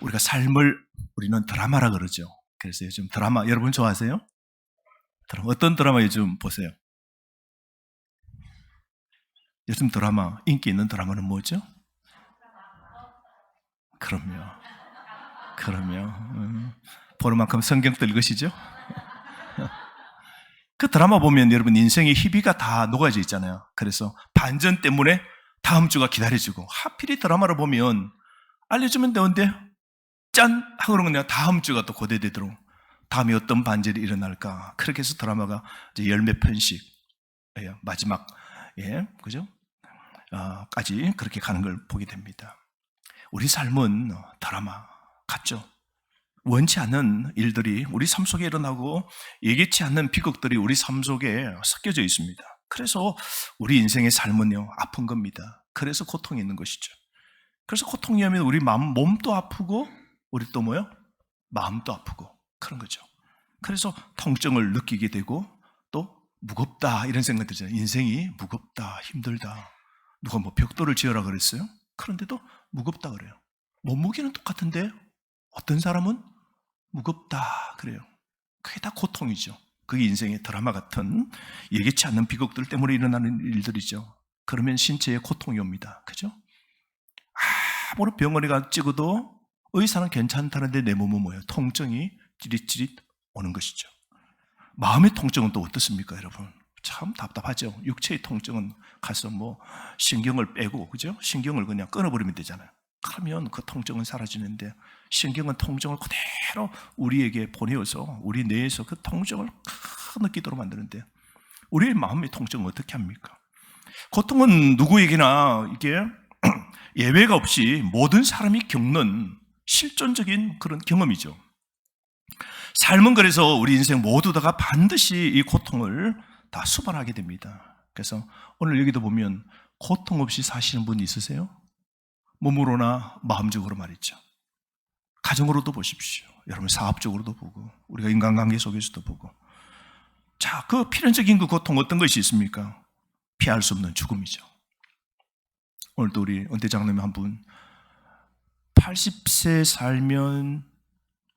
우리가 삶을 우리는 드라마라 그러죠. 그래서 요즘 드라마 여러분 좋아하세요? 어떤 드라마 요즘 보세요? 요즘 드라마 인기 있는 드라마는 뭐죠? 그럼요. 보는 만큼 성경도 읽으시죠? 그 드라마 보면 여러분 인생의 희비가 다 녹아져 있잖아요. 그래서 반전 때문에 다음 주가 기다려지고 하필이 드라마를 보면 알려주면 되는데 짠! 하고 그러면 내가 다음 주가 또 고대되도록 다음에 어떤 반전이 일어날까. 그렇게 해서 드라마가 이제 열 몇 편씩 마지막 그죠? 까지 그렇게 가는 걸 보게 됩니다. 우리 삶은 드라마 같죠? 원치 않는 일들이 우리 삶 속에 일어나고 예기치 않는 비극들이 우리 삶 속에 섞여져 있습니다. 그래서 우리 인생의 삶은요, 아픈 겁니다. 그래서 고통이 있는 것이죠. 그래서 고통이 오면 우리 몸도 아프고 우리 또 뭐요? 마음도 아프고 그런 거죠. 그래서 통증을 느끼게 되고 또 무겁다 이런 생각 들잖아요. 인생이 무겁다, 힘들다. 누가 뭐 벽돌을 지어라 그랬어요? 그런데도 무겁다 그래요. 몸무게는 똑같은데 어떤 사람은 무겁다 그래요. 그게 다 고통이죠. 그게 인생의 드라마 같은 예기치 않는 비극들 때문에 일어나는 일들이죠. 그러면 신체에 고통이 옵니다. 그죠? 아무리 병원에 가 찍어도 의사는 괜찮다는데 내 몸은 뭐예요? 통증이 찌릿찌릿 오는 것이죠. 마음의 통증은 또 어떻습니까, 여러분? 참 답답하죠. 육체의 통증은 가서 뭐 신경을 빼고, 그죠? 신경을 그냥 끊어버리면 되잖아요. 그러면 그 통증은 사라지는데 신경은 통증을 그대로 우리에게 보내어서 우리 뇌에서 그 통증을 느끼도록 만드는데 우리의 마음의 통증은 어떻게 합니까? 고통은 누구에게나 이게 예외가 없이 모든 사람이 겪는 실존적인 그런 경험이죠. 삶은 그래서 우리 인생 모두 다가 반드시 이 고통을 다 수반하게 됩니다. 그래서 오늘 여기도 보면 고통 없이 사시는 분 있으세요? 몸으로나 마음적으로 말이죠. 가정으로도 보십시오. 여러분 사업적으로도 보고 우리가 인간관계 속에서도 보고. 자, 그 필연적인 그 고통 어떤 것이 있습니까? 피할 수 없는 죽음이죠. 오늘도 우리 은퇴장로님 한 분 80세 살면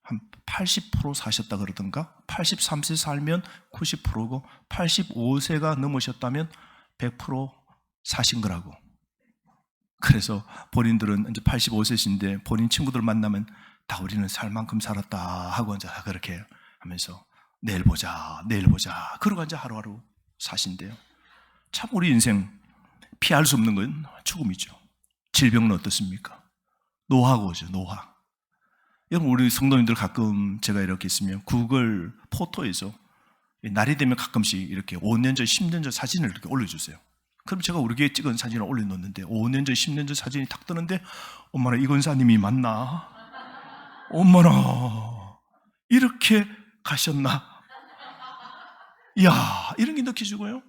한 80% 사셨다 그러던가 83세 살면 90%고 85세가 넘으셨다면 100% 사신 거라고. 그래서 본인들은 이제 85세신데 본인 친구들 만나면 다 우리는 살 만큼 살았다 하고 이제 그렇게 하면서 내일 보자 그러고 이제 하루하루 사신대요. 참 우리 인생 피할 수 없는 건 죽음이죠. 질병은 어떻습니까? 노화가 오죠. 노화. 여러분 우리 성도님들 가끔 제가 이렇게 있으면 구글 포토에서 날이 되면 가끔씩 이렇게 5년 전, 10년 전 사진을 이렇게 올려주세요. 그럼 제가 우리 교회 찍은 사진을 올려놓는데 5년 전, 10년 전 사진이 탁 뜨는데 엄마나 이 권사님이 맞나? 엄마나 이렇게 가셨나? 이야 이런 게 느껴지고요.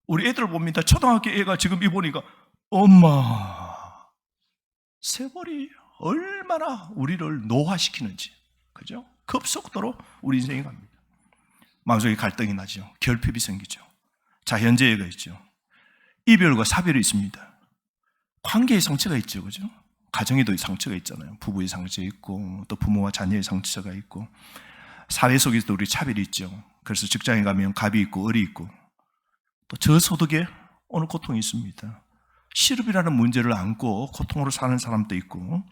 우리 애들 봅니다. 초등학교 애가 지금 이 보니까 엄마 세월이 얼마나 우리를 노화시키는지 그죠? 급속도로 우리 인생이 갑니다. 마음속에 갈등이 나죠. 결핍이 생기죠. 자현재가 있죠. 이별과 사별이 있습니다. 관계의 상처가 있죠. 그죠? 가정에도 상처가 있잖아요. 부부의 상처가 있고 또 부모와 자녀의 상처가 있고 사회 속에서도 우리 차별이 있죠. 그래서 직장에 가면 갑이 있고 을이 있고 또 저소득에 오늘 고통이 있습니다. 실업이라는 문제를 안고 고통으로 사는 사람도 있고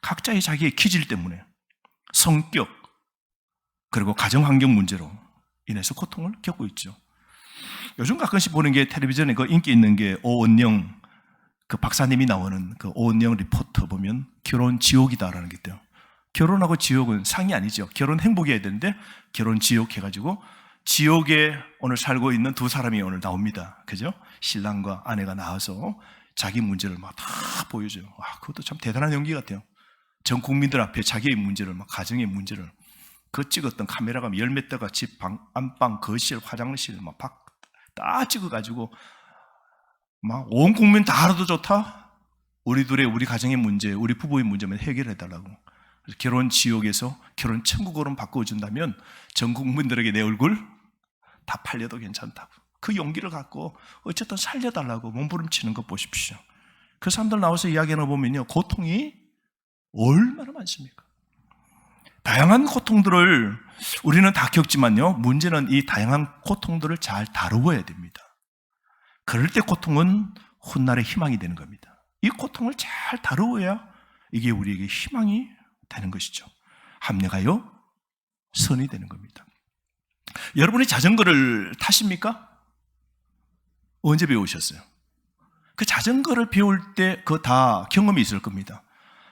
각자의 자기의 기질 때문에 성격 그리고 가정환경 문제로 인해서 고통을 겪고 있죠. 요즘 가끔씩 보는 게 텔레비전에 그 인기 있는 게 오은영 그 박사님이 나오는 그 오은영 리포터 보면 결혼 지옥이다라는 게 있대요. 결혼하고 지옥은 상이 아니죠. 결혼 행복해야 되는데 결혼 지옥 해가지고 지옥에 오늘 살고 있는 두 사람이 오늘 나옵니다. 그죠? 신랑과 아내가 나와서 자기 문제를 막 다 보여줘요. 그것도 참 대단한 연기 같아요. 전 국민들 앞에 자기의 문제를 막 가정의 문제를 그 찍었던 카메라가 열 몇 대가 집 방, 안방, 거실, 화장실 막 다 찍어가지고 막 온 국민 다 알아도 좋다. 우리 둘의 우리 가정의 문제, 우리 부부의 문제만 해결해달라고. 결혼 지옥에서 결혼 천국으로 바꿔준다면 전 국민들에게 내 얼굴 다 팔려도 괜찮다고. 그 용기를 갖고 어쨌든 살려달라고 몸부림치는 거 보십시오. 그 사람들 나와서 이야기하는 거 보면요. 고통이 얼마나 많습니까? 다양한 고통들을 우리는 다 겪지만요, 문제는 이 다양한 고통들을 잘 다루어야 됩니다. 그럴 때 고통은 훗날의 희망이 되는 겁니다. 이 고통을 잘 다루어야 이게 우리에게 희망이 되는 것이죠. 합력하여 선이 되는 겁니다. 여러분이 자전거를 타십니까? 언제 배우셨어요? 그 자전거를 배울 때 그거 다 경험이 있을 겁니다.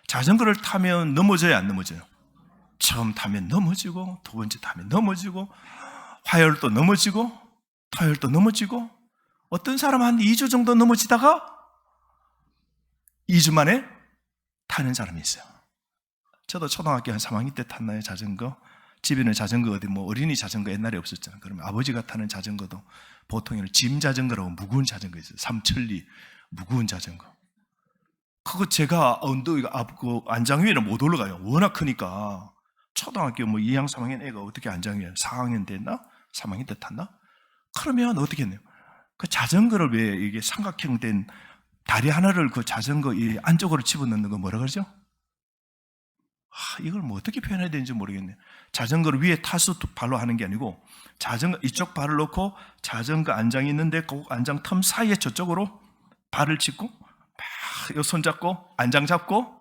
자전거를 타면 넘어져요, 안 넘어져요? 처음 타면 넘어지고, 두 번째 타면 넘어지고, 화요일도 넘어지고, 토요일도 넘어지고, 어떤 사람 한 2주 정도 넘어지다가 2주 만에 타는 사람이 있어요. 저도 초등학교 한 3학년 때 탔나요, 자전거? 집에는 자전거 어디 어린이 자전거 옛날에 없었잖아요. 그러면 아버지가 타는 자전거도 보통에는 짐 자전거라고 무거운 자전거 있어요. 삼천리 무거운 자전거. 그거 제가 언덕 앞그 안장 위에는 못 올라가요. 워낙 크니까. 초등학교 2학년, 3학년 애가 어떻게 안장 위에 4학년 됐나? 3학년 때 탔나? 그러면 어떻게 했나요? 그 자전거를 왜 이게 삼각형 된 다리 하나를 그 자전거 이 안쪽으로 집어넣는 거 뭐라 그러죠? 이걸 어떻게 표현해야 되는지 모르겠네요. 자전거를 위에 타서 발로 하는 게 아니고 자전거 이쪽 발을 놓고 자전거 안장이 있는데 그 안장 텀 사이에 저쪽으로 발을 짚고 막 손 잡고 안장 잡고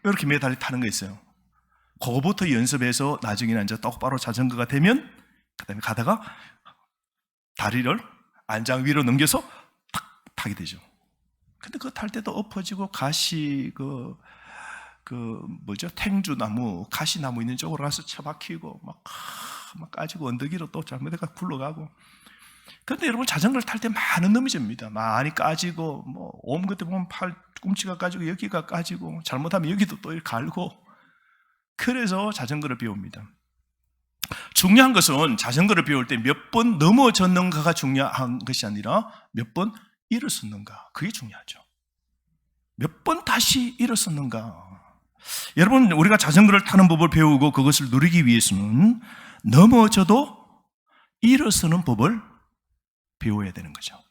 이렇게 매달리 타는 거 있어요. 그거부터 연습해서 나중에는 이제 똑바로 자전거가 되면 그 다음에 가다가 다리를 안장 위로 넘겨서 탁 타게 되죠. 근데 그거 탈 때도 엎어지고 가시 탱주나무, 가시나무 있는 쪽으로 가서 처박히고 막 까지고 언덕 위로 또 잘못해가 굴러가고. 근데 여러분 자전거를 탈 때 많은 넘어집니다. 많이 까지고 옴 그때 보면 팔꿈치가 까지고 여기가 까지고 잘못하면 여기도 또 갈고. 그래서 자전거를 배웁니다. 중요한 것은 자전거를 배울 때 몇 번 넘어졌는가가 중요한 것이 아니라 몇 번 일어섰는가, 그게 중요하죠. 몇 번 다시 일어섰는가. 여러분, 우리가 자전거를 타는 법을 배우고 그것을 누리기 위해서는 넘어져도 일어서는 법을 배워야 되는 거죠.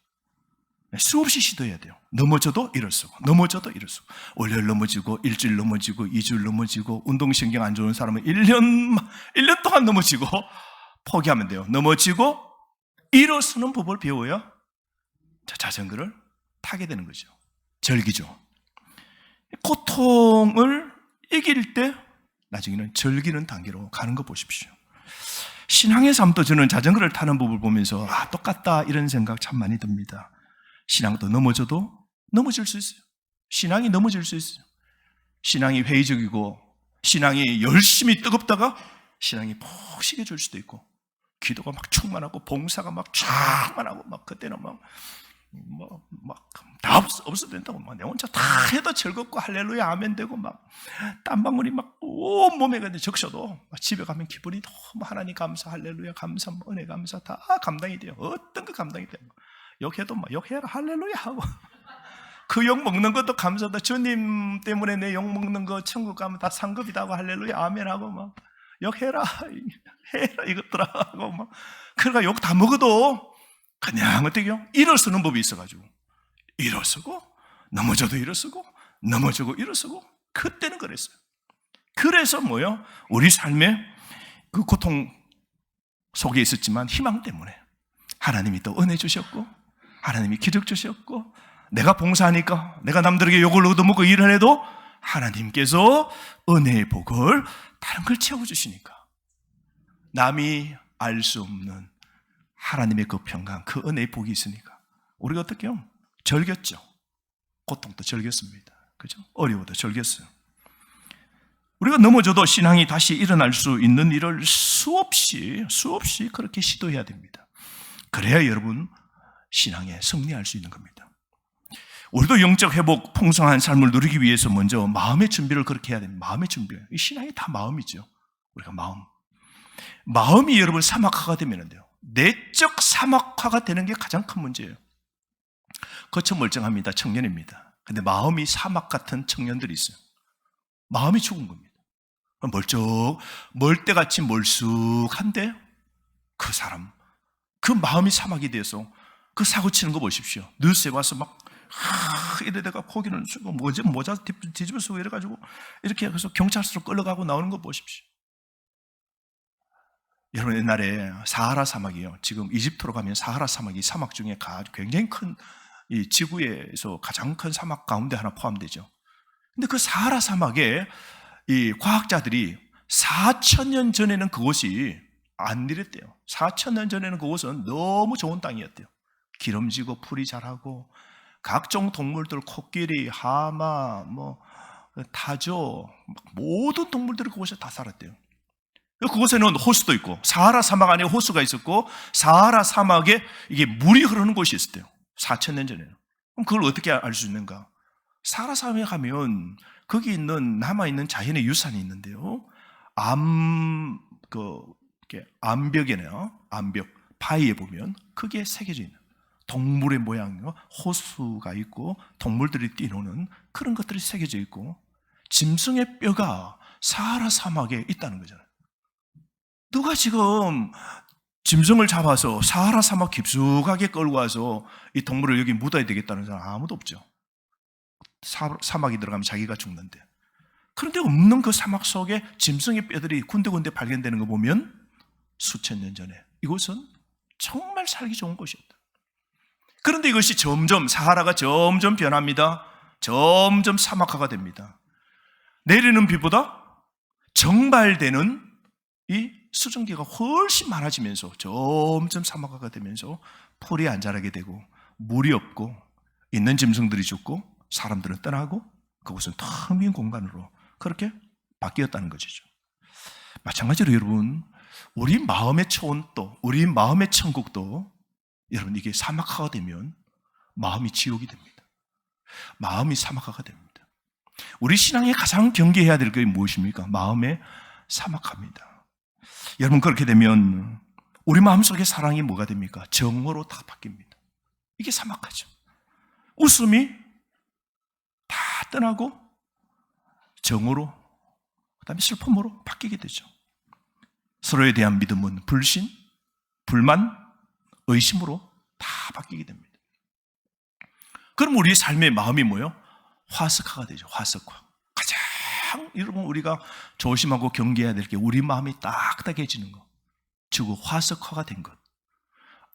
수없이 시도해야 돼요. 넘어져도 일어서고, 넘어져도 일어서고. 월요일 넘어지고, 일주일 넘어지고, 2주일 넘어지고, 운동신경 안 좋은 사람은 1년 동안 넘어지고, 포기하면 돼요. 넘어지고, 일어서는 법을 배워야 자전거를 타게 되는 거죠. 절기죠. 고통을 이길 때, 나중에는 즐기는 단계로 가는 거 보십시오. 신앙의 삶도 저는 자전거를 타는 법을 보면서, 똑같다, 이런 생각 참 많이 듭니다. 신앙도 넘어져도 넘어질 수 있어요. 신앙이 넘어질 수 있어요. 신앙이 회의적이고 신앙이 열심히 뜨겁다가 신앙이 푹 식어질 수도 있고, 기도가 막 충만하고 봉사가 막 충만하고 막 그때는 다 없어도 된다고 내 혼자 다 해도 즐겁고 할렐루야 아멘 되고 막 땀방울이 막 온몸에 적셔도 집에 가면 기분이 너무 하나님 감사 할렐루야 감사 은혜 감사 다 감당이 돼요. 어떤 거 감당이 돼요. 욕해도 욕해라 할렐루야 하고 그 욕 먹는 것도 감사다. 주님 때문에 내 욕 먹는 거 천국 가면 다 상급이다 하고 할렐루야 아멘 하고 막 욕해라 해라 이것들아 하고 막 그러니까 욕 다 먹어도 그냥 어떻게요? 일어서는 법이 있어가지고 일어서고 넘어져도 일어서고 넘어지고 일어서고. 그때는 그랬어요. 그래서 우리 삶에 그 고통 속에 있었지만 희망 때문에 하나님이 또 은혜 주셨고 하나님이 기적 주셨고, 내가 봉사하니까 내가 남들에게 욕을 얻어먹고 일을 해도 하나님께서 은혜의 복을 다른 걸 채워주시니까 남이 알 수 없는 하나님의 그 평강, 그 은혜의 복이 있으니까 우리가 어떻게 해요? 즐겼죠. 고통도 즐겼습니다. 그죠? 어려워도 즐겼어요. 우리가 넘어져도 신앙이 다시 일어날 수 있는 일을 수없이 그렇게 시도해야 됩니다. 그래야 여러분 신앙에 승리할 수 있는 겁니다. 우리도 영적 회복, 풍성한 삶을 누리기 위해서 먼저 마음의 준비를 그렇게 해야 됩니다. 마음의 준비. 이 신앙이 다 마음이죠. 우리가 마음이 여러분 사막화가 되면 안 돼요. 내적 사막화가 되는 게 가장 큰 문제예요. 겉은 멀쩡합니다. 청년입니다. 근데 마음이 사막 같은 청년들이 있어요. 마음이 죽은 겁니다. 멀때같이 멀쑥한데 그 사람, 그 마음이 사막이 돼서 그 사고 치는 거 보십시오. 뉴스에 와서 이래다가 고기는 쓰고 모자 뒤집어 쓰고 이래가지고 이렇게 해서 경찰서로 끌려가고 나오는 거 보십시오. 여러분 옛날에 사하라 사막이요. 지금 이집트로 가면 사하라 사막이 사막 중에 굉장히 큰 이 지구에서 가장 큰 사막 가운데 하나 포함되죠. 근데 그 사하라 사막에 이 과학자들이 4,000년 전에는 그곳이 안 이랬대요. 4,000년 전에는 그곳은 너무 좋은 땅이었대요. 기름지고 풀이 자라고 각종 동물들, 코끼리, 하마, 타조, 모든 동물들이 그곳에 다 살았대요. 그곳에는 호수도 있고 사하라 사막 안에 호수가 있었고 사하라 사막에 이게 물이 흐르는 곳이 있었대요. 4,000년 전에는. 그럼 그걸 어떻게 알 수 있는가? 사하라 사막에 가면 거기 있는 남아있는 자연의 유산이 있는데요. 암벽이네요. 암벽 바위에 보면 크게 새겨져 있는 동물의 모양이요. 호수가 있고 동물들이 뛰노는 그런 것들이 새겨져 있고 짐승의 뼈가 사하라 사막에 있다는 거잖아요. 누가 지금 짐승을 잡아서 사하라 사막 깊숙하게 끌고 와서 이 동물을 여기 묻어야 되겠다는 사람 아무도 없죠. 사막에 들어가면 자기가 죽는데. 그런데 없는 그 사막 속에 짐승의 뼈들이 군데군데 발견되는 거 보면 수천 년 전에 이곳은 정말 살기 좋은 곳이었다. 그런데 이것이 점점 사하라가 점점 변합니다. 점점 사막화가 됩니다. 내리는 비보다 정발되는 이 수증기가 훨씬 많아지면서 점점 사막화가 되면서 풀이 안 자라게 되고 물이 없고 있는 짐승들이 죽고 사람들은 떠나고 그곳은 텅 빈 공간으로 그렇게 바뀌었다는 것이죠. 마찬가지로 여러분 우리 마음의 초원도 우리 마음의 천국도 여러분 이게 사막화가 되면 마음이 지옥이 됩니다. 마음이 사막화가 됩니다. 우리 신앙에 가장 경계해야 될 것이 무엇입니까? 마음의 사막화입니다. 여러분 그렇게 되면 우리 마음속에 사랑이 뭐가 됩니까? 정으로 다 바뀝니다. 이게 사막화죠. 웃음이 다 떠나고 정으로 그다음에 슬픔으로 바뀌게 되죠. 서로에 대한 믿음은 불신, 불만, 의심으로 다 바뀌게 됩니다. 그럼 우리의 삶의 마음이 뭐예요? 화석화가 되죠. 화석화. 가장 여러분 우리가 조심하고 경계해야 될 게 우리 마음이 딱딱해지는 것. 즉 화석화가 된 것.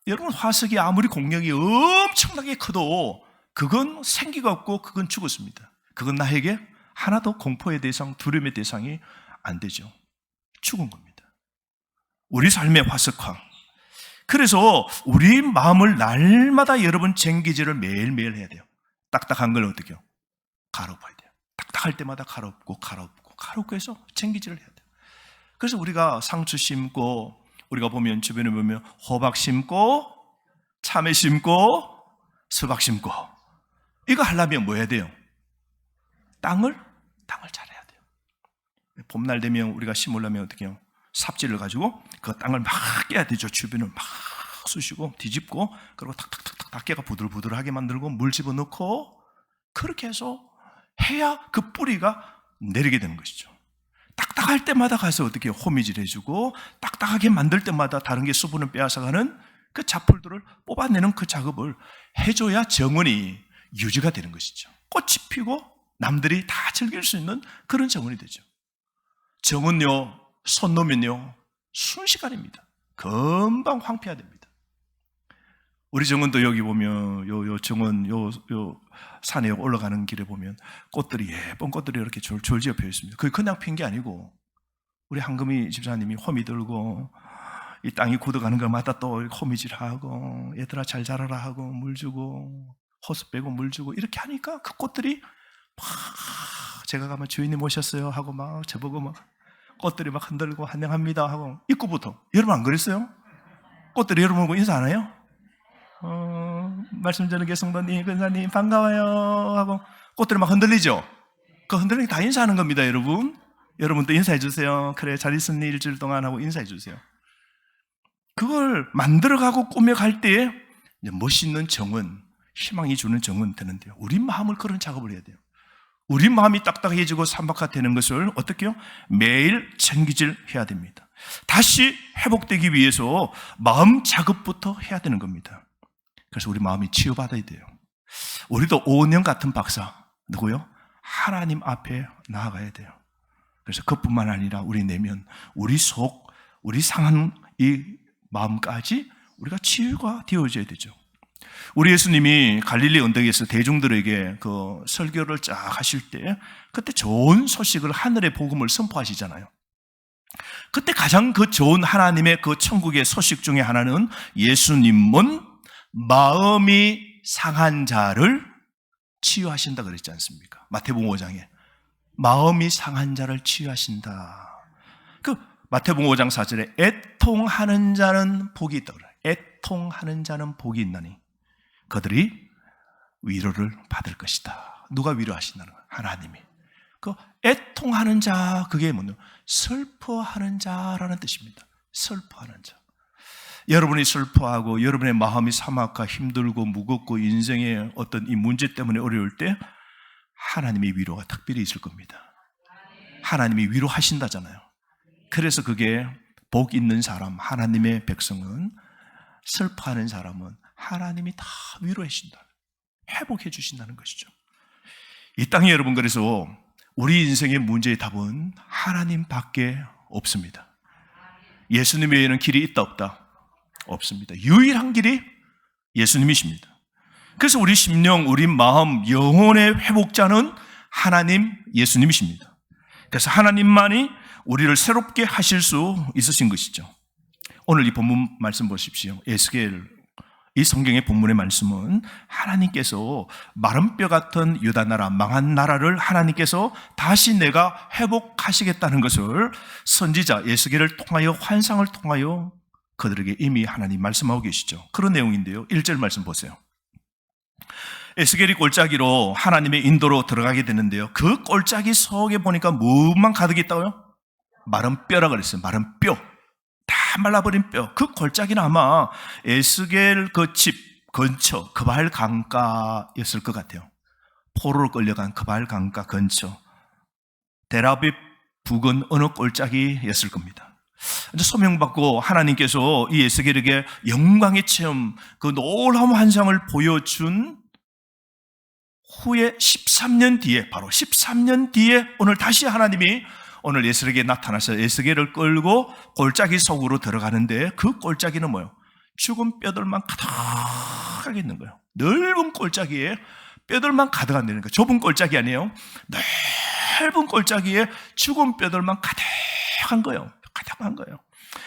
여러분 화석이 아무리 공력이 엄청나게 커도 그건 생기가 없고 그건 죽었습니다. 그건 나에게 하나도 공포의 대상, 두려움의 대상이 안 되죠. 죽은 겁니다. 우리 삶의 화석화. 그래서 우리 마음을 날마다 여러분 쟁기질을 매일매일 해야 돼요. 딱딱한 걸 어떻게 해요? 갈아엎어야 돼요. 딱딱할 때마다 갈아엎고 해서 쟁기질을 해야 돼요. 그래서 우리가 상추 심고 우리가 보면 주변에 보면 호박 심고 참외 심고 수박 심고 이거 하려면 뭐 해야 돼요? 땅을 잘해야 돼요. 봄날 되면 우리가 심으려면 어떻게 해요? 삽질을 가지고 그 땅을 막 깨야 되죠. 주변을 막 쑤시고 뒤집고 그리고 탁탁탁탁 깨가 부들부들하게 만들고 물 집어넣고 그렇게 해서 해야 그 뿌리가 내리게 되는 것이죠. 딱딱할 때마다 가서 어떻게 호미질 해주고 딱딱하게 만들 때마다 다른 게 수분을 빼앗아가는 그 잡풀들을 뽑아내는 그 작업을 해줘야 정원이 유지가 되는 것이죠. 꽃이 피고 남들이 다 즐길 수 있는 그런 정원이 되죠. 정원요, 손 놓으면요 순식간입니다. 금방 황폐화됩니다. 우리 정원도 여기 보면 요 정원 요 산에 올라가는 길에 보면 꽃들이 예쁜 꽃들이 이렇게 졸지어 펴 있습니다. 그게 그냥 핀 게 아니고 우리 한금희 집사님이 호미 들고 이 땅이 굳어가는 것마다 또 호미질하고 얘들아 잘 자라라 하고 물 주고 호수 빼고 물 주고 이렇게 하니까 그 꽃들이 막 제가 가면 주인님 오셨어요 하고 막 저보고 막 꽃들이 막 흔들고 환영합니다 하고 입구부터 여러분 안 그랬어요? 꽃들이 여러분 보고 인사 안 해요? 말씀 전하게 성도님, 근사님 반가워요 하고 꽃들이 막 흔들리죠? 그 흔들리는 게 다 인사하는 겁니다. 여러분도 인사해 주세요. 그래 잘 있었니 일주일 동안 하고 인사해 주세요. 그걸 만들어가고 꾸며갈 때에 멋있는 정원, 희망이 주는 정원 되는데요. 우리 마음을 그런 작업을 해야 돼요. 우리 마음이 딱딱해지고 삼박화되는 것을 어떻게 해요? 매일 챙기질 해야 됩니다. 다시 회복되기 위해서 마음 작업부터 해야 되는 겁니다. 그래서 우리 마음이 치유받아야 돼요. 우리도 5년 같은 박사 누구요? 하나님 앞에 나아가야 돼요. 그래서 그뿐만 아니라 우리 내면, 우리 속, 우리 상한 이 마음까지 우리가 치유가 되어져야 되죠. 우리 예수님이 갈릴리 언덕에서 대중들에게 그 설교를 쫙 하실 때 그때 좋은 소식을, 하늘의 복음을 선포하시잖아요. 그때 가장 그 좋은 하나님의 그 천국의 소식 중에 하나는 예수님은 마음이 상한 자를 치유하신다 그랬지 않습니까? 마태복음 5장에 마음이 상한 자를 치유하신다. 그 마태복음 5장 4절에 애통하는 자는 복이 있다 그래요. 애통하는 자는 복이 있나니 그들이 위로를 받을 것이다. 누가 위로하신다는 거예요? 하나님이. 그 애통하는 자, 그게 뭐냐? 슬퍼하는 자라는 뜻입니다. 슬퍼하는 자. 여러분이 슬퍼하고 여러분의 마음이 사막과 힘들고 무겁고 인생의 어떤 이 문제 때문에 어려울 때 하나님의 위로가 특별히 있을 겁니다. 하나님이 위로하신다잖아요. 그래서 그게 복 있는 사람, 하나님의 백성은, 슬퍼하는 사람은 하나님이 다 위로해 주신다, 회복해 주신다는 것이죠. 이 땅에 여러분, 그래서 우리 인생의 문제의 답은 하나님밖에 없습니다. 예수님 외에는 길이 있다 없다? 없습니다. 유일한 길이 예수님이십니다. 그래서 우리 심령, 우리 마음, 영혼의 회복자는 하나님 예수님이십니다. 그래서 하나님만이 우리를 새롭게 하실 수 있으신 것이죠. 오늘 이 본문 말씀 보십시오. 에스겔, 이 성경의 본문의 말씀은 하나님께서 마른 뼈 같은 유다 나라, 망한 나라를 하나님께서 다시 내가 회복하시겠다는 것을 선지자 에스겔을 통하여, 환상을 통하여 그들에게 이미 하나님 말씀하고 계시죠. 그런 내용인데요. 1절 말씀 보세요. 에스겔이 골짜기로 하나님의 인도로 들어가게 되는데요. 그 골짜기 속에 보니까 뭐만 가득 있다고요? 마른 뼈라 그랬어요. 마른 뼈. 다 말라버린 뼈. 그 골짜기는 아마 에스겔 그 집 근처 그발 강가였을 것 같아요. 포로로 끌려간 그발 강가 근처 데라빕 부근 어느 골짜기였을 겁니다. 소명받고 하나님께서 이 에스겔에게 영광의 체험, 그 놀라운 환상을 보여준 후에 13년 뒤에, 바로 13년 뒤에 오늘 다시 하나님이 오늘 에스겔에게 나타나서 에스겔을 끌고 골짜기 속으로 들어가는데, 그 골짜기는 뭐예요? 죽은 뼈들만 가득하게 있는 거예요. 넓은 골짜기에 뼈들만 가득한다는 거예요. 좁은 골짜기 아니에요. 넓은 골짜기에 죽은 뼈들만 가득한 거예요. 가득한 거예요.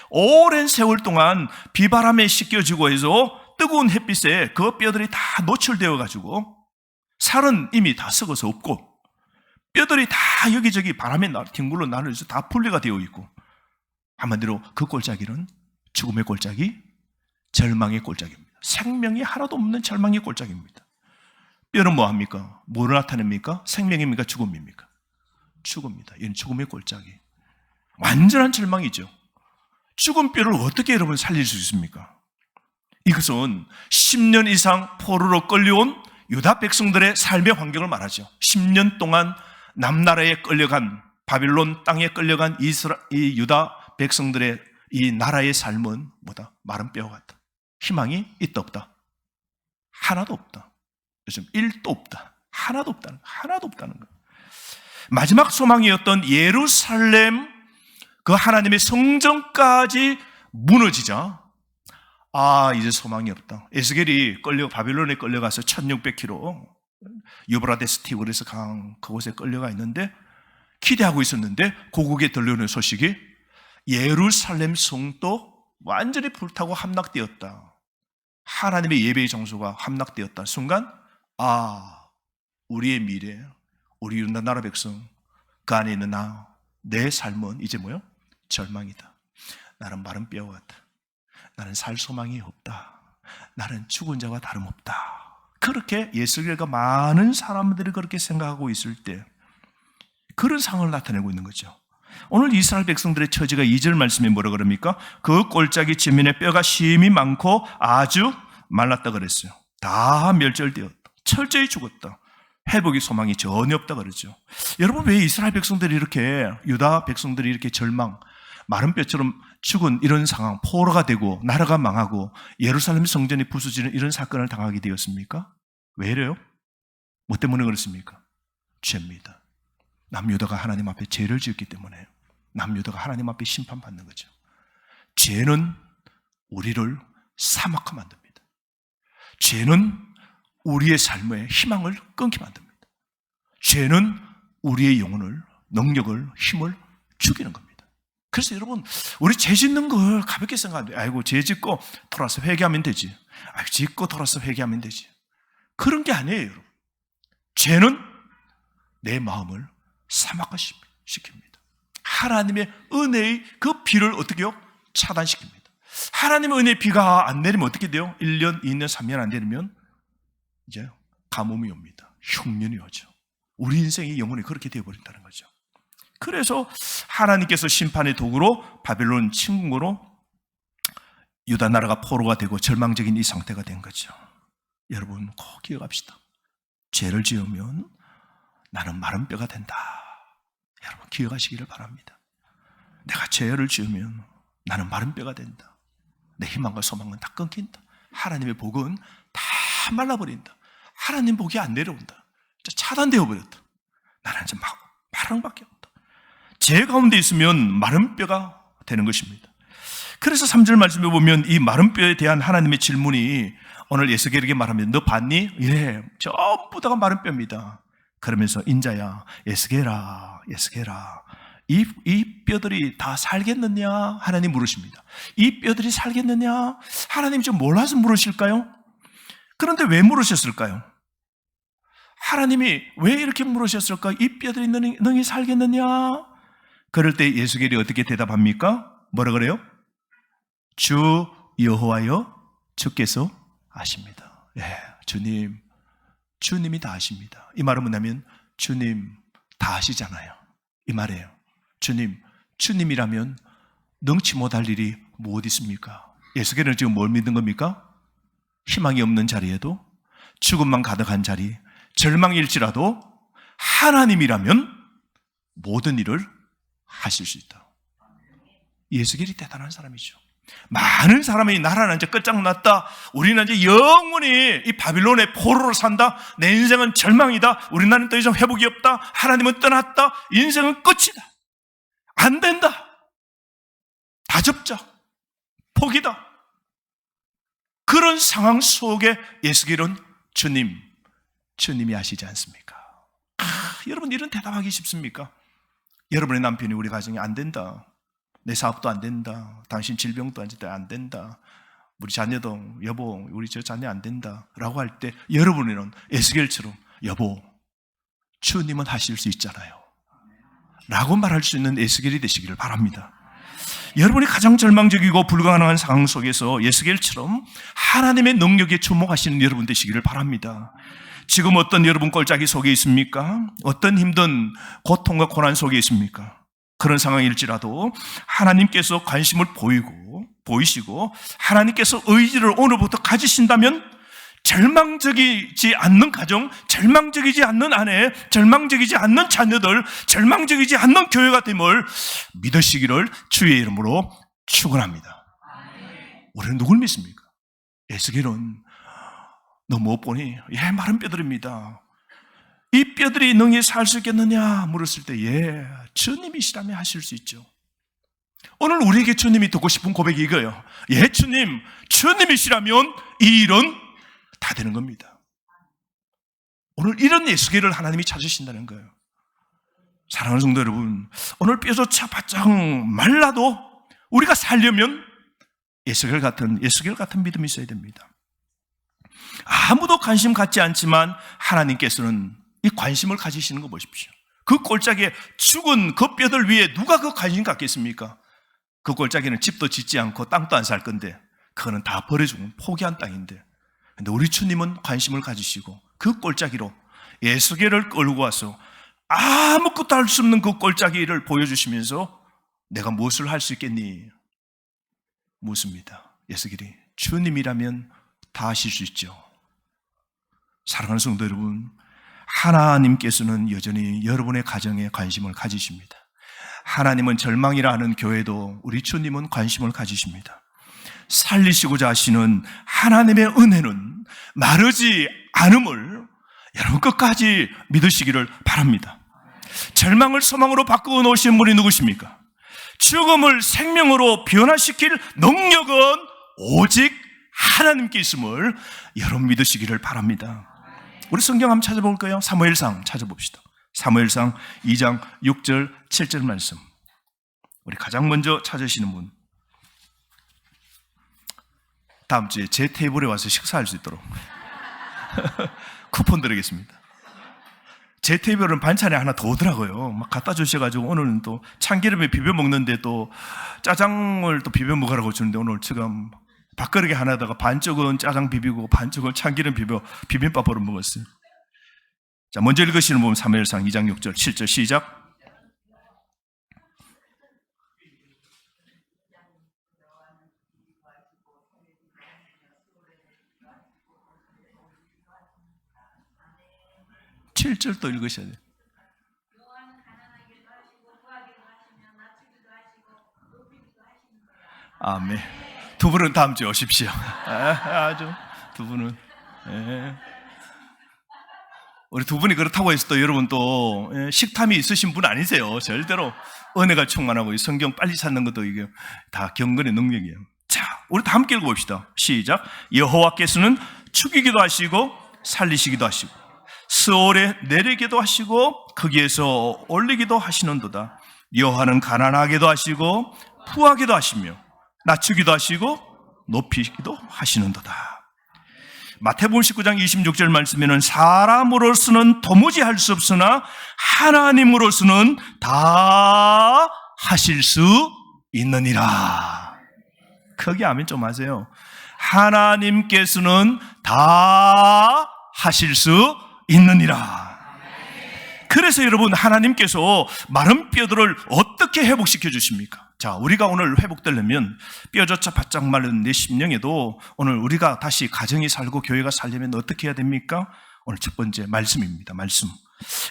오랜 세월 동안 비바람에 씻겨지고 해서 뜨거운 햇빛에 그 뼈들이 다 노출되어 가지고 살은 이미 다 썩어서 없고 뼈들이 다 여기저기 바람에 뒹굴러 나눠져서 다 분리가 되어 있고, 한마디로 그 골짜기는 죽음의 골짜기, 절망의 골짜기입니다. 생명이 하나도 없는 절망의 골짜기입니다. 뼈는 뭐합니까? 뭐를 나타냅니까? 생명입니까? 죽음입니까? 죽음입니다. 이건 죽음의 골짜기. 완전한 절망이죠. 죽은 뼈를 어떻게 여러분 살릴 수 있습니까? 이것은 10년 이상 포로로 끌려온 유다 백성들의 삶의 환경을 말하죠. 10년 동안 남나라에 끌려간, 바빌론 땅에 끌려간 이 유다 백성들의 이 나라의 삶은 뭐다? 마른 뼈 같다. 희망이 있다 없다? 하나도 없다. 요즘 1도 없다. 하나도 없다는 거. 하나도 없다는 거. 마지막 소망이었던 예루살렘, 그 하나님의 성전까지 무너지자, 이제 소망이 없다. 에스겔이 바빌론에 끌려가서 1600km 유브라데스 티그리스 강 그곳에 끌려가 있는데, 기대하고 있었는데 고국에 들려오는 소식이 예루살렘 성도 완전히 불타고 함락되었다. 하나님의 예배의 장소가 함락되었다. 순간 우리의 미래, 우리 유다 나라 백성, 그 안에 있는 내 삶은 이제 뭐요? 절망이다. 나는 마른 뼈 같다. 나는 살 소망이 없다. 나는 죽은 자와 다름없다. 그렇게 예수님과 많은 사람들이 그렇게 생각하고 있을 때 그런 상황을 나타내고 있는 거죠. 오늘 이스라엘 백성들의 처지가 2절 말씀에 뭐라 그럽니까? 그 골짜기 지면에 뼈가 심히 많고 아주 말랐다 그랬어요. 다 멸절되었다. 철저히 죽었다. 회복의 소망이 전혀 없다 그러죠. 여러분, 왜 이스라엘 백성들이 이렇게, 유다 백성들이 이렇게 절망, 마른 뼈처럼 죽은 이런 상황, 포로가 되고 나라가 망하고 예루살렘 성전이 부서지는 이런 사건을 당하게 되었습니까? 왜 이래요? 뭐 때문에 그렇습니까? 죄입니다. 남유다가 하나님 앞에 죄를 지었기 때문에 남유다가 하나님 앞에 심판받는 거죠. 죄는 우리를 사막하게 만듭니다. 죄는 우리의 삶의 희망을 끊게 만듭니다. 죄는 우리의 영혼을, 능력을, 힘을 죽이는 겁니다. 그래서 여러분, 우리 죄 짓는 걸 가볍게 생각하는데, 아이고, 죄 짓고 돌아서 회개하면 되지. 아이고, 짓고 돌아서 회개하면 되지. 그런 게 아니에요, 여러분. 죄는 내 마음을 사막화시킵니다. 하나님의 은혜의 그 비를 어떻게 해요? 차단시킵니다. 하나님의 은혜의 비가 안 내리면 어떻게 돼요? 1년, 2년, 3년 안 내리면 이제 가뭄이 옵니다. 흉년이 오죠. 우리 인생의 영혼이 그렇게 되어버린다는 거죠. 그래서 하나님께서 심판의 도구로 바벨론 침공으로 유다 나라가 포로가 되고 절망적인 이 상태가 된 거죠. 여러분 꼭 기억합시다. 죄를 지으면 나는 마른 뼈가 된다. 여러분 기억하시기를 바랍니다. 내가 죄를 지으면 나는 마른 뼈가 된다. 내 희망과 소망은 다 끊긴다. 하나님의 복은 다 말라버린다. 하나님 복이 안 내려온다. 차단되어 버렸다. 나는 이제 마른 밖에 없다. 죄 가운데 있으면 마른 뼈가 되는 것입니다. 그래서 3절 말씀에 보면 이 마른 뼈에 대한 하나님의 질문이 오늘 에스겔에게 말하면 너 봤니? 예, 전부 다가 마른 뼈입니다. 그러면서 인자야, 에스겔아, 이 뼈들이 다 살겠느냐? 하나님 물으십니다. 이 뼈들이 살겠느냐? 하나님 좀 몰라서 물으실까요? 그런데 왜 물으셨을까요? 하나님이 왜 이렇게 물으셨을까? 이 뼈들이 능히 살겠느냐? 그럴 때 에스겔이 어떻게 대답합니까? 뭐라 그래요? 주 여호와여 주께서 아십니다. 예, 주님이 다 아십니다. 이 말은 뭐냐면 주님 다 아시잖아요. 이 말이에요. 주님이라면 능치 못할 일이 무엇 있습니까? 에스겔은 지금 뭘 믿는 겁니까? 희망이 없는 자리에도, 죽음만 가득한 자리, 절망일지라도 하나님이라면 모든 일을 하실 수 있다. 에스겔이 대단한 사람이죠. 많은 사람이 나라는 이제 끝장났다. 우리는 이제 영원히 이 바빌론의 포로로 산다. 내 인생은 절망이다. 우리나라는 더 이상 회복이 없다. 하나님은 떠났다. 인생은 끝이다. 안 된다. 다 접자. 포기다. 그런 상황 속에 에스겔은 주님이 아시지 않습니까? 여러분 이런 대답하기 쉽습니까? 여러분의 남편이 우리 가정이 안 된다. 내 사업도 안 된다. 당신 질병도 안 된다. 우리 자녀도 여보 우리 저 자녀 안 된다 라고 할 때 여러분은 에스겔처럼 여보 주님은 하실 수 있잖아요 라고 말할 수 있는 에스겔이 되시기를 바랍니다. 여러분이 가장 절망적이고 불가능한 상황 속에서 에스겔처럼 하나님의 능력에 주목하시는 여러분 되시기를 바랍니다. 지금 어떤 여러분 꼴짜기 속에 있습니까? 어떤 힘든 고통과 고난 속에 있습니까? 그런 상황일지라도 하나님께서 관심을 보이시고 하나님께서 의지를 오늘부터 가지신다면 절망적이지 않는 가정, 절망적이지 않는 아내, 절망적이지 않는 자녀들, 절망적이지 않는 교회가 됨을 믿으시기를 주의 이름으로 축원합니다. 우리는 누굴 믿습니까? 에스겔은 너 못 보니? 예, 마른 뼈들입니다. 이 뼈들이 능히 살 수 있겠느냐 물었을 때 예, 주님이시라면 하실 수 있죠. 오늘 우리에게 주님이 듣고 싶은 고백이 이거예요. 예, 주님이시라면 이 일은 다 되는 겁니다. 오늘 이런 에스겔을 하나님이 찾으신다는 거예요. 사랑하는 성도 여러분, 오늘 뼈조차 바짝 말라도 우리가 살려면 에스겔 같은 믿음이 있어야 됩니다. 아무도 관심 갖지 않지만 하나님께서는 이 관심을 가지시는 거 보십시오. 그 꼴짝에 죽은 그 뼈들 위에 누가 그 관심 갖겠습니까? 그 꼴짝에는 집도 짓지 않고 땅도 안 살 건데 그거는 다 버려주고 포기한 땅인데, 근데 우리 주님은 관심을 가지시고 그 꼴짝이로 에스겔을 끌고 와서 아무것도 할 수 없는 그 꼴짝이를 보여주시면서 내가 무엇을 할 수 있겠니? 묻습니다. 에스겔이 주님이라면 다 하실 수 있죠. 사랑하는 성도 여러분, 하나님께서는 여전히 여러분의 가정에 관심을 가지십니다. 하나님은 절망이라 하는 교회도 우리 주님은 관심을 가지십니다. 살리시고자 하시는 하나님의 은혜는 마르지 않음을 여러분 끝까지 믿으시기를 바랍니다. 절망을 소망으로 바꾸어 놓으신 분이 누구십니까? 죽음을 생명으로 변화시킬 능력은 오직 하나님께 있음을 여러분 믿으시기를 바랍니다. 우리 성경 한번 찾아볼까요? 사무엘상 찾아봅시다. 사무엘상 2장 6절 7절 말씀. 우리 가장 먼저 찾으시는 분, 다음 주에 제 테이블에 와서 식사할 수 있도록 쿠폰 드리겠습니다. 제 테이블은 반찬이 하나 더 오더라고요. 막 갖다 주셔가지고 오늘은 또 참기름에 비벼 먹는데 또 짜장을 또 비벼 먹으라고 주는데 오늘 지금 밥그릇에 하나다가 반쪽은 짜장 비비고 반쪽은 참기름 비빔밥으로 먹었어요. 자, 먼저 읽으시는 분 사무엘상 2장 6절 7절 시작. 칠절 또 읽으셔야 돼요. 아멘. 두 분은 다음 주에 오십시오. 아주 두 분은. 우리 두 분이 그렇다고 해서 또 여러분 또 식탐이 있으신 분 아니세요. 절대로 은혜가 충만하고 성경 빨리 찾는 것도 이게 다 경건의 능력이에요. 자, 우리 다 함께 읽어봅시다. 시작. 여호와께서는 죽이기도 하시고 살리시기도 하시고 스올에 내리기도 하시고 거기에서 올리기도 하시는도다. 여호와는 가난하게도 하시고 부하게도 하시며 낮추기도 하시고 높이기도 하시는도다. 마태복음 19장 26절 말씀에는 사람으로서는 도무지 할 수 없으나 하나님으로서는 다 하실 수 있느니라. 거기 아멘 좀 하세요. 하나님께서는 다 하실 수 있느니라. 그래서 여러분, 하나님께서 마른 뼈들을 어떻게 회복시켜 주십니까? 자, 우리가 오늘 회복되려면 뼈조차 바짝 마른 내 심령에도 오늘 우리가 다시 가정이 살고 교회가 살려면 어떻게 해야 됩니까? 오늘 첫 번째 말씀입니다. 말씀.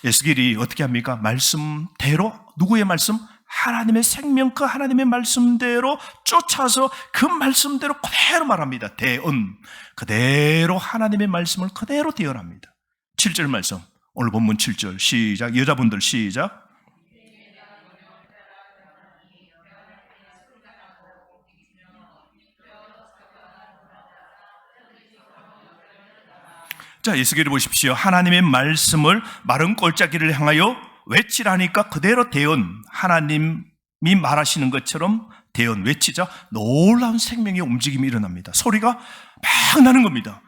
에스겔이 어떻게 합니까? 말씀대로, 누구의 말씀? 하나님의 생명, 그 하나님의 말씀대로 쫓아서 그 말씀대로 그대로 말합니다. 대언. 그대로 하나님의 말씀을 그대로 대언합니다. 7절 말씀. 오늘 본문 7절 시작. 여자분들 시작. 자, 에스겔을 보십시오. 하나님의 말씀을 마른 골짜기를 향하여 외치라니까 그대로 대언, 하나님이 말하시는 것처럼 대언, 외치자 놀라운 생명의 움직임이 일어납니다. 소리가 막 나는 겁니다.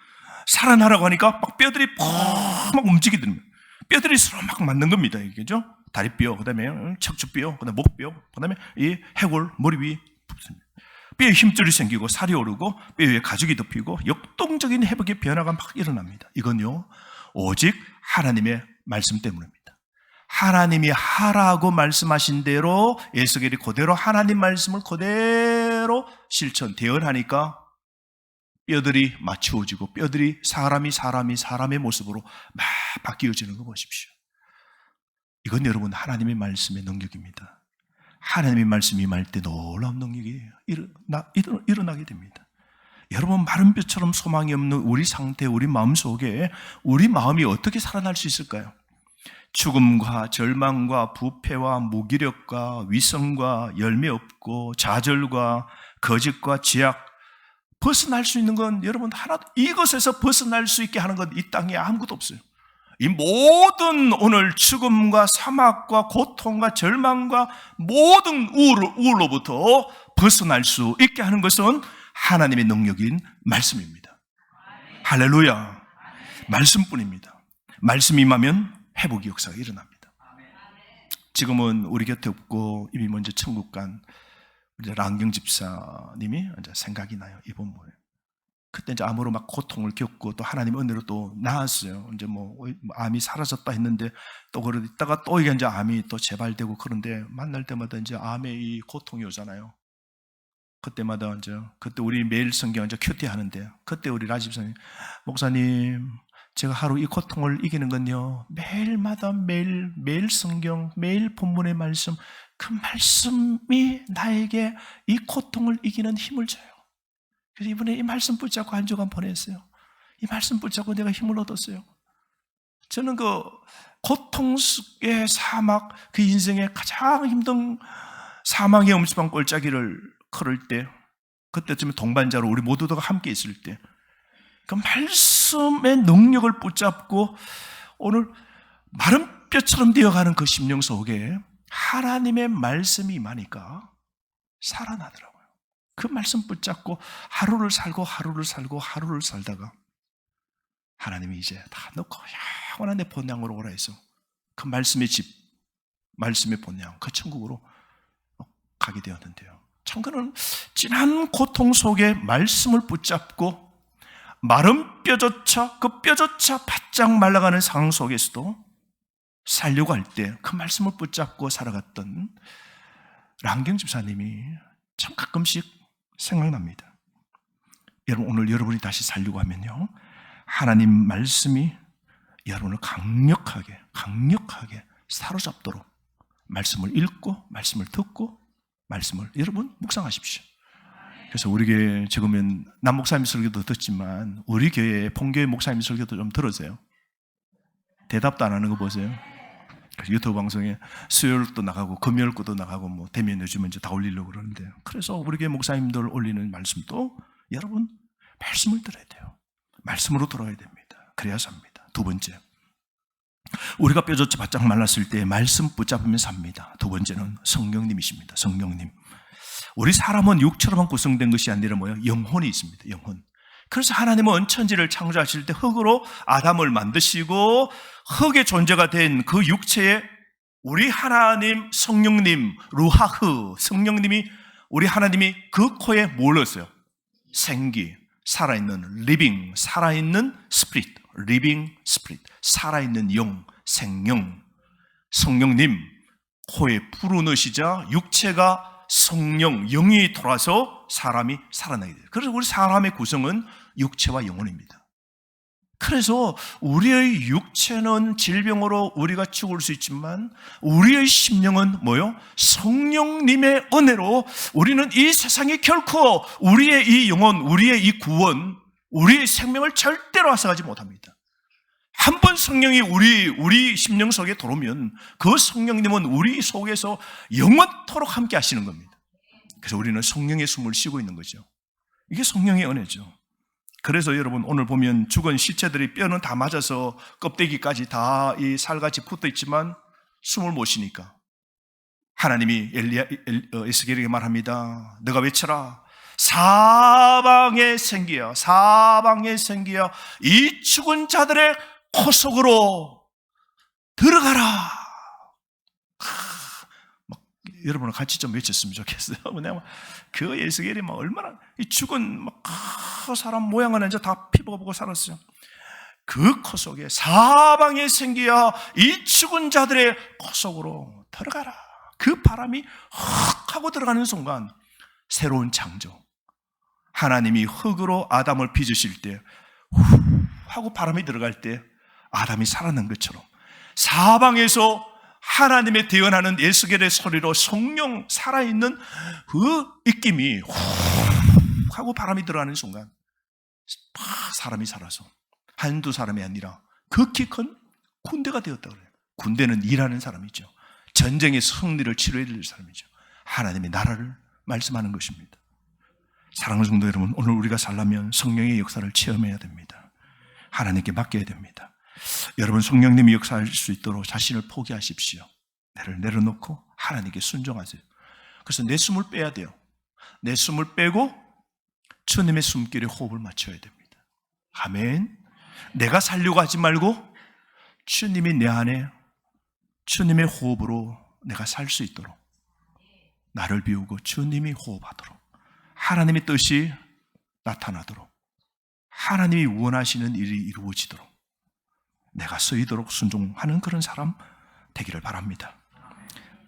살아나라고 하니까 막 뼈들이 막 움직이더니 뼈들이 서로 막 맞는 겁니다. 이게죠? 다리뼈, 그 다음에 척추뼈, 그 다음에 목뼈, 그 다음에 이 해골, 머리 위 뼈에 힘줄이 생기고 살이 오르고 뼈 위에 가죽이 덮이고 역동적인 회복의 변화가 막 일어납니다. 이건요, 오직 하나님의 말씀 때문입니다. 하나님이 하라고 말씀하신 대로 에스겔이 그대로 하나님 말씀을 그대로 실천, 대언하니까 뼈들이 맞추어지고 뼈들이 사람의 모습으로 막 바뀌어지는 거 보십시오. 이건 여러분 하나님의 말씀의 능력입니다. 하나님의 말씀이 임할 때 놀라운 능력이 일어나게 됩니다. 여러분, 마른 뼈처럼 소망이 없는 우리 상태, 우리 마음 속에 우리 마음이 어떻게 살아날 수 있을까요? 죽음과 절망과 부패와 무기력과 위선과 열매 없고 좌절과 거짓과 죄악, 벗어날 수 있는 건 여러분 하나도, 이것에서 벗어날 수 있게 하는 건 이 땅에 아무것도 없어요. 이 모든 오늘 죽음과 사막과 고통과 절망과 모든 우울로부터 벗어날 수 있게 하는 것은 하나님의 능력인 말씀입니다. 할렐루야. 말씀뿐입니다. 말씀이 임하면 회복의 역사가 일어납니다. 지금은 우리 곁에 없고 이미 먼저 천국 간 랑경 집사님이 이제 생각이 나요. 이 본문에. 그때 이제 암으로 막 고통을 겪고 또 하나님 은혜로 또 나았어요. 이제 뭐 암이 사라졌다 했는데 또 그러다가 또 이게 이제 암이 또 재발되고 그런데 만날 때마다 이제 암의 이 고통이 오잖아요. 그때마다 이제 그때 우리 매일 성경 이제 큐티 하는데 그때 우리 라집사님, 목사님, 제가 하루 이 고통을 이기는 건요, 매일마다 매일 성경, 매일 본문의 말씀, 그 말씀이 나에게 이 고통을 이기는 힘을 줘요. 그래서 이번에 이 말씀 붙잡고 한 주간 보냈어요. 이 말씀 붙잡고 내가 힘을 얻었어요. 저는 그 고통 속의 사막, 그 인생의 가장 힘든 사망의 엄습한 골짜기를 걸을 때, 그때쯤에 동반자로 우리 모두가 함께 있을 때 그 말씀의 능력을 붙잡고 오늘 마른 뼈처럼 되어가는 그 심령 속에 하나님의 말씀이 임하니까 살아나더라고요. 그 말씀 붙잡고 하루를 살고 하루를 살고 하루를 살다가 하나님이 이제 다 넣고 영원한 내 본향으로 오라 해서 그 말씀의 집, 말씀의 본향, 그 천국으로 가게 되었는데요. 참 그는 진한 고통 속에 말씀을 붙잡고 마른 뼈조차, 그 뼈조차 바짝 말라가는 상황 속에서도 살려고 할 때 그 말씀을 붙잡고 살아갔던 랑경 집사님이 참 가끔씩 생각납니다. 여러분, 오늘 여러분이 다시 살려고 하면요, 하나님 말씀이 여러분을 강력하게 사로잡도록 말씀을 읽고 말씀을 듣고 말씀을 여러분 묵상하십시오. 그래서 우리 교회 지금은 남 목사님 설교도 듣지만 우리 교회 본교회 목사님 설교도 좀 들으세요. 대답도 안 하는 거 보세요. 유튜브 방송에 수요일도 나가고 금요일도 나가고 뭐 되면 요즘은 이제 다 올리려고 그러는데, 그래서 우리 교회 목사님들 올리는 말씀도 여러분 말씀을 들어야 돼요. 말씀으로 들어야 됩니다. 그래야 삽니다. 두 번째, 우리가 뼈조차 바짝 말랐을 때 말씀 붙잡으면 삽니다. 두 번째는 성령님이십니다. 성령님. 우리 사람은 육처럼 구성된 것이 아니라 뭐예요? 영혼이 있습니다. 영혼. 그래서 하나님은 천지를 창조하실 때 흙으로 아담을 만드시고 흙의 존재가 된 그 육체에 우리 하나님 성령님 루하흐 성령님이 우리 하나님이 그 코에 뭘 넣었어요? 생기, 살아있는 리빙, 살아있는 스피릿, 리빙 스피릿, 살아있는 영, 생명, 성령님 코에 불어넣으시자 육체가 성령, 영이 돌아서 사람이 살아나게 돼요. 그래서 우리 사람의 구성은 육체와 영혼입니다. 그래서 우리의 육체는 질병으로 우리가 죽을 수 있지만 우리의 심령은 뭐요? 성령님의 은혜로 우리는 이 세상에 결코 우리의 이 영혼, 우리의 이 구원, 우리의 생명을 절대로 앗아가지 못합니다. 한 번 성령이 우리 심령 속에 들어오면 그 성령님은 우리 속에서 영원토록 함께 하시는 겁니다. 그래서 우리는 성령의 숨을 쉬고 있는 거죠. 이게 성령의 은혜죠. 그래서 여러분 오늘 보면 죽은 시체들이 뼈는 다 맞아서 껍데기까지 다 이 살같이 붙어 있지만 숨을 못 쉬니까 하나님이 에스겔에게 말합니다. 너가 외쳐라. 사방에 생기여, 사방에 생기여 이 죽은 자들의 코 속으로 들어가라. 여러분은 같이 좀 외쳤으면 좋겠어요. 왜냐하면 그 에스겔이 막 얼마나 이 죽은 막 사람 모양은 이제 다 피부가 보고 살았어요. 그 코 속에 사방에 생기여 이 죽은 자들의 코 속으로 들어가라. 그 바람이 헉 하고 들어가는 순간 새로운 창조. 하나님이 흙으로 아담을 빚으실 때 후 하고 바람이 들어갈 때 아담이 살아난 것처럼 사방에서 하나님의 대언하는 에스겔의 소리로 성령 살아있는 그 입김이 후 하고 바람이 들어가는 순간 사람이 살아서 한두 사람이 아니라 극히 큰 군대가 되었다 그래요. 군대는 일하는 사람이죠. 전쟁의 승리를 치러야 될 사람이죠. 하나님의 나라를 말씀하는 것입니다. 사랑하는 성도 여러분, 오늘 우리가 살려면 성령의 역사를 체험해야 됩니다. 하나님께 맡겨야 됩니다. 여러분 성령님이 역사할 수 있도록 자신을 포기하십시오. 나를 내려놓고 하나님께 순종하세요. 그래서 내 숨을 빼야 돼요. 내 숨을 빼고 주님의 숨길에 호흡을 맞춰야 됩니다. 아멘. 내가 살려고 하지 말고 주님이 내 안에 주님의 호흡으로 내가 살 수 있도록 나를 비우고 주님이 호흡하도록 하나님의 뜻이 나타나도록 하나님이 원하시는 일이 이루어지도록 내가 쓰이도록 순종하는 그런 사람 되기를 바랍니다.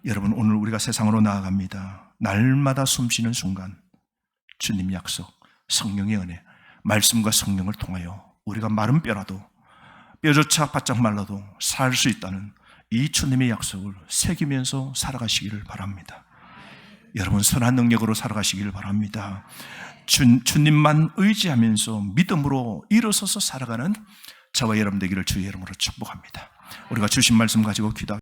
여러분 오늘 우리가 세상으로 나아갑니다. 날마다 숨쉬는 순간 주님 약속, 성령의 은혜, 말씀과 성령을 통하여 우리가 마른 뼈라도 뼈조차 바짝 말라도 살 수 있다는 이 주님의 약속을 새기면서 살아가시기를 바랍니다. 여러분 선한 능력으로 살아가시기를 바랍니다. 주님만 의지하면서 믿음으로 일어서서 살아가는 저와 여러분 되기를 주의 이름으로 축복합니다. 우리가 주신 말씀 가지고 기도